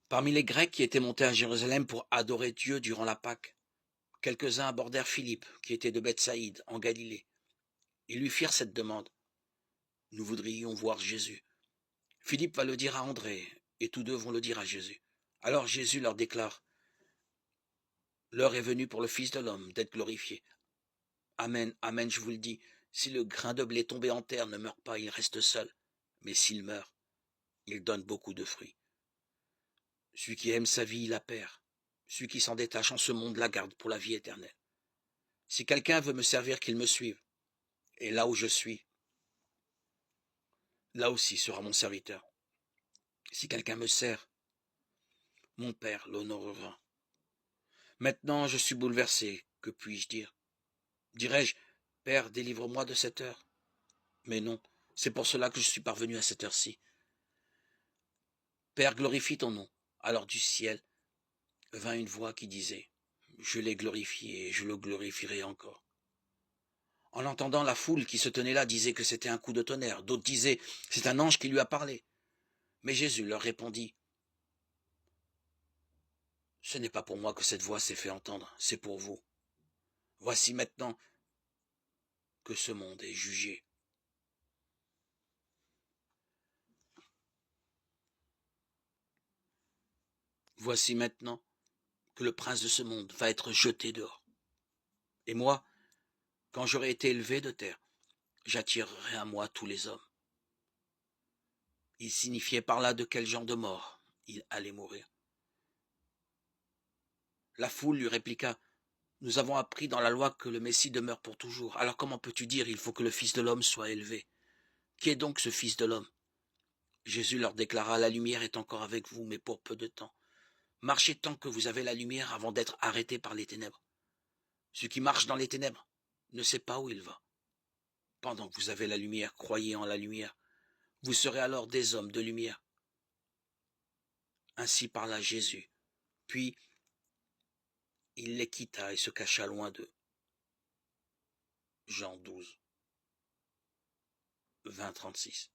Parmi les Grecs qui étaient montés à Jérusalem pour adorer Dieu durant la Pâque, quelques-uns abordèrent Philippe, qui était de Bethsaïde, en Galilée. Ils lui firent cette demande. Nous voudrions voir Jésus. Philippe va le dire à André, et tous deux vont le dire à Jésus. Alors Jésus leur déclare, l'heure est venue pour le Fils de l'homme d'être glorifié. Amen, amen, je vous le dis, si le grain de blé tombé en terre ne meurt pas, il reste seul. Mais s'il meurt, il donne beaucoup de fruits. Celui qui aime sa vie, la perd. Celui qui s'en détache en ce monde la garde pour la vie éternelle. Si quelqu'un veut me servir, qu'il me suive. Et là où je suis, là aussi sera mon serviteur. Si quelqu'un me sert, mon Père l'honorera. Maintenant je suis bouleversé, que puis-je dire? Dirais-je, Père, délivre-moi de cette heure? Mais non, c'est pour cela que je suis parvenu à cette heure-ci. Père, glorifie ton nom. Alors du ciel vint une voix qui disait, je l'ai glorifié et je le glorifierai encore. En l'entendant, la foule qui se tenait là disait que c'était un coup de tonnerre, d'autres disaient, c'est un ange qui lui a parlé. Mais Jésus leur répondit, ce n'est pas pour moi que cette voix s'est fait entendre, c'est pour vous. Voici maintenant que ce monde est jugé. Voici maintenant que le prince de ce monde va être jeté dehors. Et moi, quand j'aurai été élevé de terre, j'attirerai à moi tous les hommes. Il signifiait par là de quel genre de mort il allait mourir. La foule lui répliqua, nous avons appris dans la loi que le Messie demeure pour toujours. Alors comment peux-tu dire il faut que le Fils de l'homme soit élevé? Qui est donc ce Fils de l'homme? Jésus leur déclara, la lumière est encore avec vous, mais pour peu de temps. Marchez tant que vous avez la lumière avant d'être arrêtés par les ténèbres. Celui qui marche dans les ténèbres ne sait pas où il va. Pendant que vous avez la lumière, croyez en la lumière. Vous serez alors des hommes de lumière. Ainsi parla Jésus. Puis, il les quitta et se cacha loin d'eux. Jean 12, 20-36.